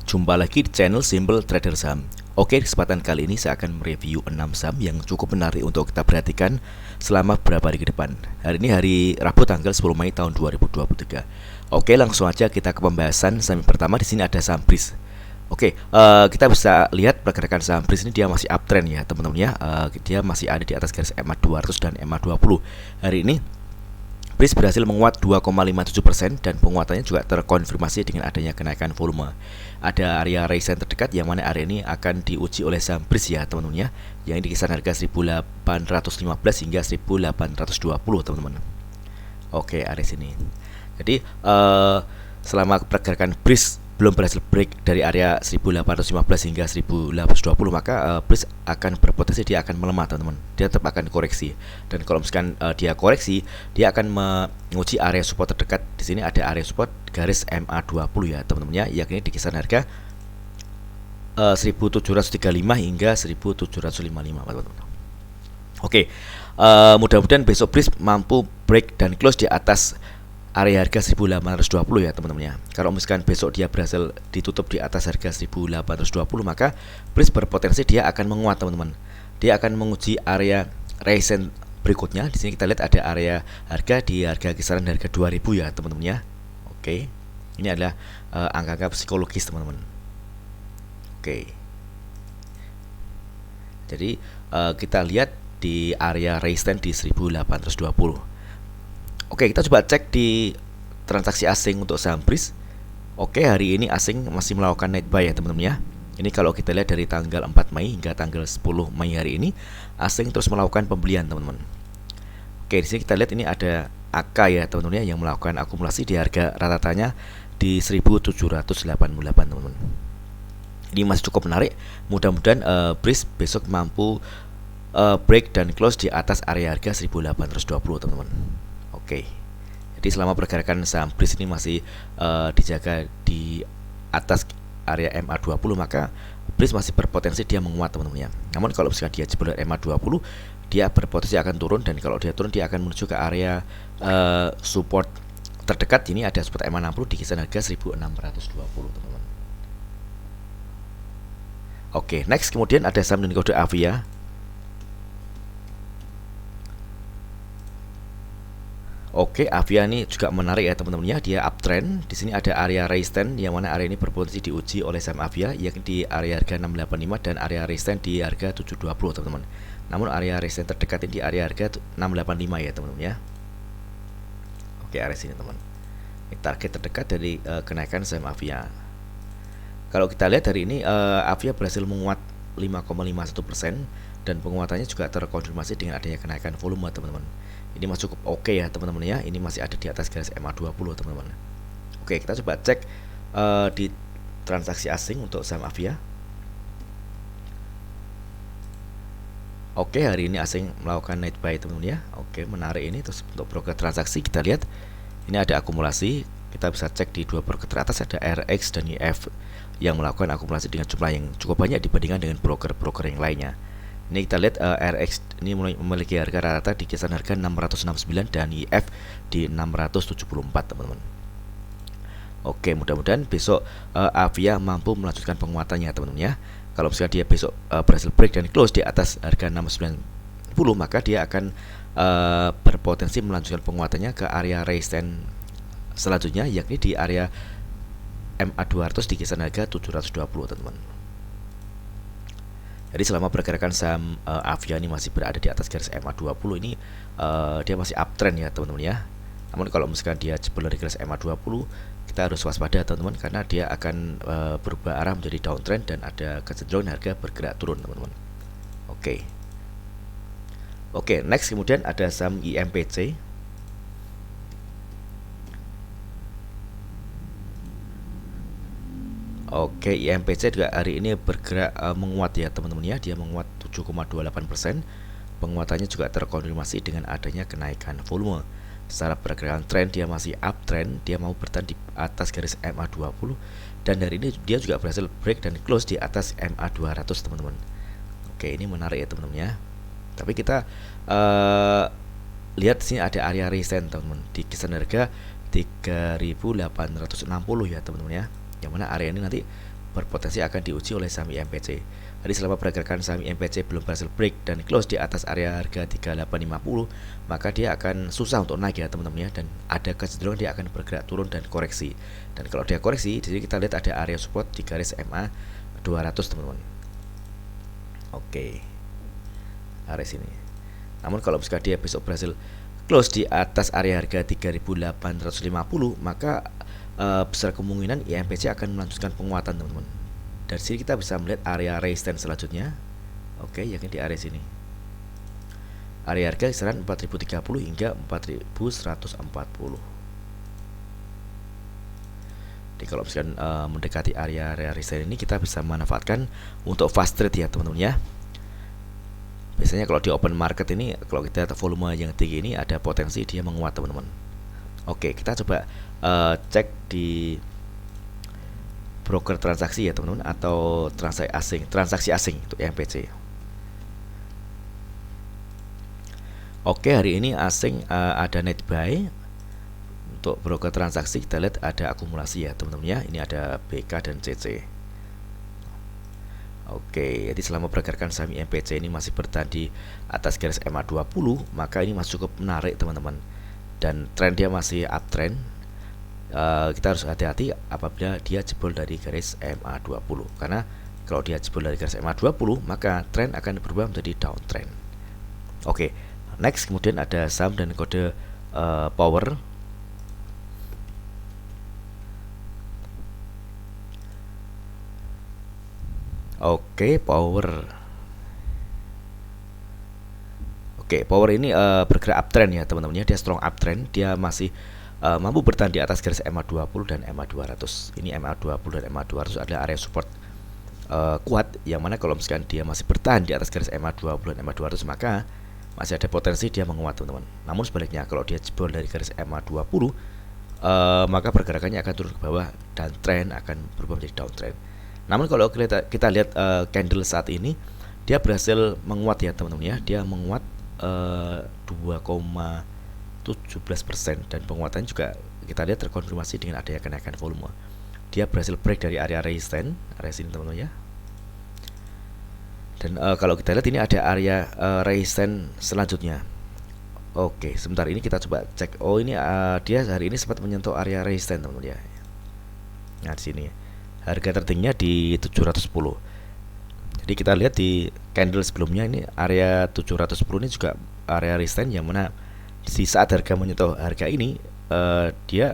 Jumpa lagi di channel Simple Trader Saham. Oke, di kesempatan kali ini saya akan mereview 6 saham yang cukup menarik untuk kita perhatikan selama beberapa hari ke depan. Hari ini hari Rabu tanggal 10 Mei tahun 2023. Oke, langsung aja kita ke pembahasan. Saham yang pertama di sini ada saham BRIS. Oke, kita bisa lihat pergerakan saham BRIS ini dia masih uptrend ya teman-teman ya. Dia masih ada di atas garis EMA 200 dan EMA 20. Hari ini BRIS berhasil menguat 2,57% dan penguatannya juga terkonfirmasi dengan adanya kenaikan volume. Ada area resistance terdekat yang mana area ini akan diuji oleh saham BRIS ya teman-teman ya, yang di kisaran harga 1815 hingga 1820 teman-teman. Oke, area sini. Jadi selama pergerakan BRIS belum berhasil break dari area 1815 hingga 1820, maka BRIS akan berpotensi dia akan melemah teman-teman. Dia tetap akan koreksi. Dan kalau misalkan dia koreksi, dia akan menguji area support terdekat. Di sini ada area support garis MA20 ya teman-teman ya, yakni di kisaran harga 1735 hingga 1755 teman-teman. Oke, mudah-mudahan besok BRIS mampu break dan close di atas area harga 1820 ya teman-teman ya. Kalau misalkan besok dia berhasil ditutup di atas harga 1820, maka BRIS berpotensi dia akan menguat teman-teman. Dia akan menguji area resistance berikutnya. Di sini kita lihat ada area harga di harga kisaran harga 2000 ya teman-teman ya. Oke. Ini adalah angka-angka psikologis teman-teman. Oke. Jadi kita lihat di area resistance di 1820. Oke, kita coba cek di transaksi asing untuk saham BRIS. Oke, hari ini asing masih melakukan net buy ya teman-teman ya. Ini kalau kita lihat dari tanggal 4 Mei hingga tanggal 10 Mei hari ini, asing terus melakukan pembelian teman-teman. Oke, di sini kita lihat ini ada AK ya teman-teman ya, yang melakukan akumulasi di harga rata-ratanya di 1788 teman-teman. Ini masih cukup menarik. Mudah-mudahan BRIS besok mampu break dan close di atas area harga 1820 teman-teman. Oke, jadi selama pergerakan saham BRIS ini masih dijaga di atas area MA20, maka BRIS masih berpotensi dia menguat teman-teman ya. Namun kalau misalnya dia jebol MA20, dia berpotensi akan turun, dan kalau dia turun dia akan menuju ke area support terdekat. Ini ada support MA60 di kisaran harga 1620 teman-teman. Oke, next kemudian ada saham dengan kode Avia. Oke, Avia ini juga menarik ya teman-teman ya. Dia uptrend. Di sini ada area resistance yang mana area ini berpotensi diuji oleh saham Avia, yakni di area harga 685 dan area resistance di harga 720 teman-teman. Namun area resistance terdekat ini di area harga 685 ya teman-teman ya. Oke, area sini teman. Ini target terdekat dari kenaikan saham Avia. Kalau kita lihat hari ini Avia berhasil menguat 5,51% dan penguatannya juga terkonfirmasi dengan adanya kenaikan volume teman-teman. Ini masih cukup oke ya teman-teman ya. Ini masih ada di atas garis MA20 teman-teman. Oke, kita coba cek di transaksi asing untuk saham Avia. Oke, hari ini asing melakukan net buy teman-teman ya. Oke, menarik ini. Terus untuk broker transaksi kita lihat ini ada akumulasi. Kita bisa cek di dua broker teratas ada RX dan IF yang melakukan akumulasi dengan jumlah yang cukup banyak dibandingkan dengan broker-broker yang lainnya. Ini kita lihat RX ini memiliki harga rata di kisaran harga 669 dan IF di 674 teman-teman. Oke, mudah-mudahan besok Avia mampu melanjutkan penguatannya teman-teman ya. Kalau misalnya dia besok berhasil break dan close di atas harga 690, maka dia akan berpotensi melanjutkan penguatannya ke area resistance selanjutnya, yakni di area MA200 di kisaran harga 720 teman-teman. Jadi selama pergerakan saham Avia ini masih berada di atas garis MA20 ini dia masih uptrend ya teman-teman ya. Namun kalau misalkan dia jebol dari garis MA20, kita harus waspada teman-teman, karena dia akan berubah arah menjadi downtrend dan ada kecenderungan harga bergerak turun teman-teman. Oke, next kemudian ada saham IMPC. Oke, IMPC juga hari ini bergerak menguat ya teman-teman ya. Dia menguat 7,28%. Penguatannya juga terkonfirmasi dengan adanya kenaikan volume. Secara pergerakan tren dia masih uptrend. Dia mau bertahan di atas garis MA20 dan hari ini dia juga berhasil break dan close di atas MA200 teman-teman. Oke, ini menarik ya teman-teman ya. Tapi kita lihat sini ada area resistance teman-teman di kisaran harga 3860 ya teman-teman ya. Yang mana area ini nanti berpotensi akan diuji oleh saham IMPC. Jadi selama pergerakan saham IMPC belum berhasil break dan close di atas area harga 3850, maka dia akan susah untuk naik ya teman-teman ya, dan ada kecenderungan dia akan bergerak turun dan koreksi. Dan kalau dia koreksi, di sini kita lihat ada area support di garis MA 200 teman-teman. Oke, area sini. Namun kalau misalkan dia besok berhasil close di atas area harga 3850, maka besar kemungkinan IMPC akan melanjutkan penguatan teman-teman. Dari sini kita bisa melihat area resistance selanjutnya. Oke, yakni di area sini. Area harga kisaran 4030 hingga 4140. Jadi kalau misalkan mendekati area resistance ini, kita bisa memanfaatkan untuk fast trade ya teman-teman ya. Biasanya kalau di open market ini, kalau kita volume yang tinggi ini, ada potensi dia menguat teman-teman. Oke, kita coba cek di broker transaksi ya teman-teman, atau transaksi asing untuk IMPC. Oke, hari ini asing ada net buy. Untuk broker transaksi kita lihat ada akumulasi ya teman-teman ya. Ini ada BK dan CC. Oke, jadi selama pergerakan saham IMPC ini masih bertahan di atas garis MA20, maka ini masih cukup menarik teman-teman. Dan tren dia masih uptrend. Kita harus hati-hati apabila dia jebol dari garis MA20, karena kalau dia jebol dari garis MA20, maka tren akan berubah menjadi downtrend. Oke, next kemudian ada saham dan kode power. Oke, power. Oke, power ini bergerak uptrend ya teman-teman ya. Dia strong uptrend, dia masih mampu bertahan di atas garis MA20 dan MA200. Ini MA20 dan MA200 adalah area support kuat, yang mana kalau misalkan dia masih bertahan di atas garis MA20 dan MA200, maka masih ada potensi dia menguat teman-teman. Namun sebaliknya, kalau dia jebol dari garis MA20, maka pergerakannya akan turun ke bawah dan tren akan berubah menjadi downtrend. Namun kalau kita lihat candle saat ini, dia berhasil menguat ya teman-teman ya. Dia menguat 2,17%, dan penguatan juga kita lihat terkonfirmasi dengan adanya kenaikan volume. Dia berhasil break dari area resistance, area sini teman-teman ya. Dan kalau kita lihat ini ada area resistance selanjutnya. Oke, sebentar ini kita coba cek. Oh, ini dia hari ini sempat menyentuh area resistance teman-teman ya. Nah, di sini harga tertingginya di 710. Jadi kita lihat di candle sebelumnya, ini area 710 ini juga area resistance, yang mana di saat harga menyentuh harga ini dia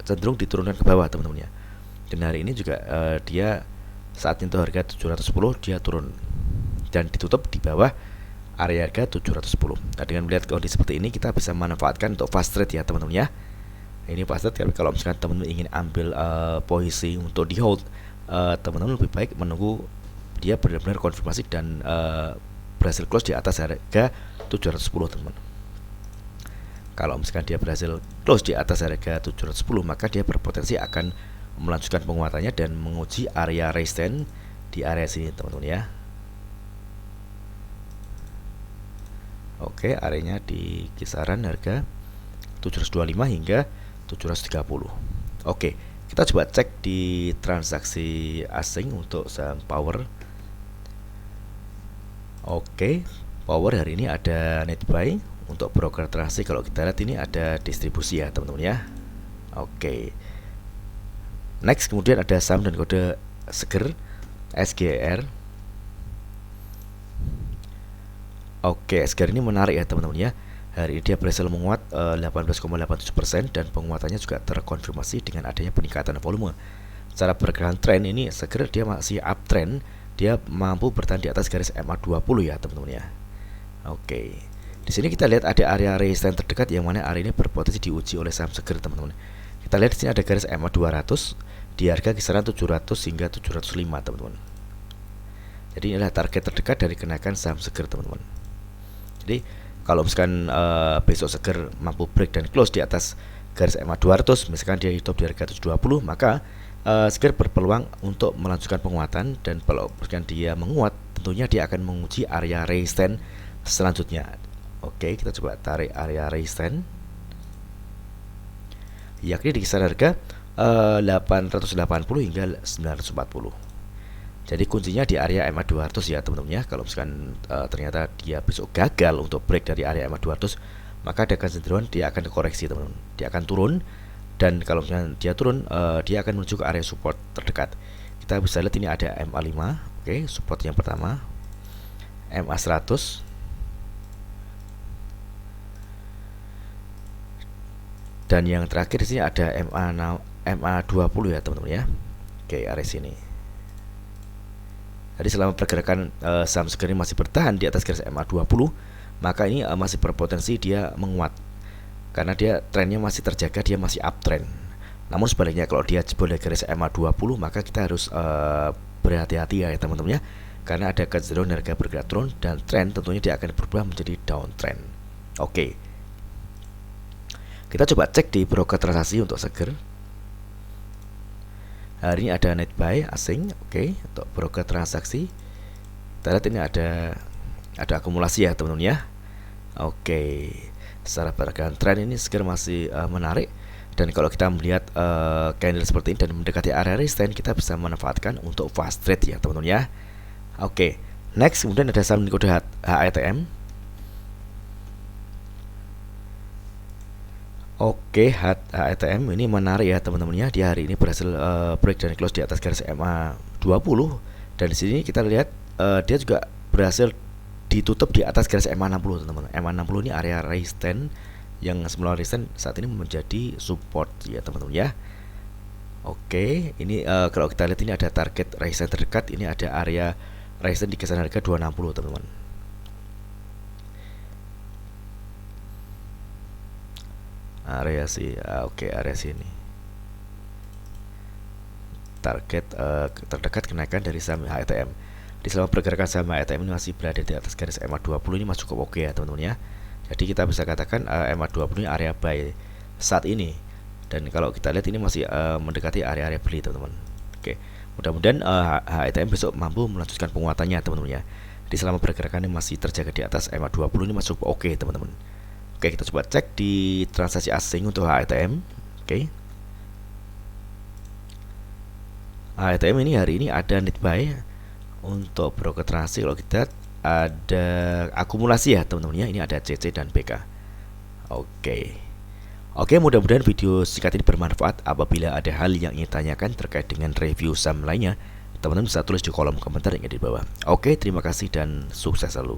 cenderung diturunkan ke bawah teman-teman ya. Dan hari ini juga dia saat menyentuh harga 710 dia turun dan ditutup di bawah area harga 710. Nah, dengan melihat kondisi seperti ini, kita bisa memanfaatkan untuk fast trade ya teman-teman ya. Ini fast trade, kalau misalkan teman-teman ingin ambil posisi untuk di hold, teman-teman lebih baik menunggu dia benar-benar konfirmasi dan berhasil close di atas harga 710 teman-teman. Kalau misalkan dia berhasil close di atas harga 710, maka dia berpotensi akan melanjutkan penguatannya dan menguji area resistance di area sini teman-teman ya. Oke, areanya di kisaran harga 725 hingga 730. Oke, kita coba cek di transaksi asing untuk saham power. Oke, power hari ini ada net buy. Untuk broker transaksi, kalau kita lihat ini ada distribusi ya teman-teman ya. Oke, next kemudian ada saham dan kode seger SGR. Oke, SGR ini menarik ya teman-teman ya. Hari ini dia berhasil menguat 18,87%, dan penguatannya juga terkonfirmasi dengan adanya peningkatan volume. Secara pergerakan tren ini seger dia masih uptrend. Dia mampu bertahan di atas garis MA20 ya teman-teman ya. Oke, di sini kita lihat ada area resistance terdekat, yang mana area ini berpotensi diuji oleh saham seger teman-teman. Kita lihat di sini ada garis MA200 di harga kisaran 700 hingga 705 teman-teman. Jadi inilah target terdekat dari kenaikan saham seger teman-teman. Jadi kalau misalkan besok seger mampu break dan close di atas garis MA200, misalkan dia stop di harga 720, maka seger berpeluang untuk melanjutkan penguatan. Dan kalau misalkan dia menguat, tentunya dia akan menguji area resistance selanjutnya. Oke, kita coba tarik area resistance, yakni di kisaran harga 880 hingga 940. Jadi kuncinya di area MA 200 ya teman-teman ya. Kalau misalkan ternyata dia besok gagal untuk break dari area MA 200, maka ada kecenderungan dia akan dikoreksi teman-teman. Dia akan turun, dan kalau misalkan dia turun, dia akan menuju ke area support terdekat. Kita bisa lihat ini ada MA 5, oke, support yang pertama, MA 100, dan yang terakhir di sini ada MA 20 ya teman-teman ya. Oke, area sini. Jadi selama pergerakan saham Seger ini masih bertahan di atas garis MA 20, maka ini masih berpotensi dia menguat karena dia trennya masih terjaga, dia masih uptrend. Namun sebaliknya kalau dia jebol dari garis MA 20, maka kita harus berhati-hati ya teman-teman ya, karena ada kecenderungan harga bergerak turun dan tren tentunya dia akan berubah menjadi downtrend. Oke. Kita coba cek di broker transaksi untuk Seger. Hari ini ada net buy asing, oke, untuk broker transaksi. Kita lihat ini ada akumulasi ya teman-teman ya. Oke, secara pergerakan tren ini Seger masih menarik, dan kalau kita melihat candle seperti ini dan mendekati area resistance, kita bisa memanfaatkan untuk fast trade ya teman-teman ya. Oke, next kemudian ada saham kode HETM. Oke, HETM ini menarik ya teman-teman ya. Di hari ini berhasil break dan close di atas garis MA 20, dan di sini kita lihat dia juga berhasil ditutup di atas garis MA 60 teman-teman. MA 60 ini area resistance yang semula resistance saat ini menjadi support ya teman-teman ya. Oke, ini kalau kita lihat ini ada target resistance terdekat, ini ada area resistance di kisaran harga 260 teman-teman. Area area sini target terdekat kenaikan dari saham HETM. Di selama pergerakan saham HETM ini masih berada di atas garis MA 20 ini masih cukup oke ya teman-teman ya. Jadi kita bisa katakan MA 20 ini area buy saat ini, dan kalau kita lihat ini masih mendekati area-area beli teman-teman. Oke, mudah-mudahan HETM besok mampu melanjutkan penguatannya teman-teman ya. Di selama pergerakan ini masih terjaga di atas MA 20 ini masih cukup oke teman-teman. Oke, kita coba cek di transaksi asing untuk HETM. Oke, HETM ini hari ini ada net buy untuk broker transaksi. Kalau kita ada akumulasi ya teman-teman ya, ini ada CC dan BK. Oke, mudah-mudahan video singkat ini bermanfaat. Apabila ada hal yang ingin tanyakan terkait dengan review saham lainnya, teman-teman bisa tulis di kolom komentar yang ada di bawah. Oke, terima kasih dan sukses selalu.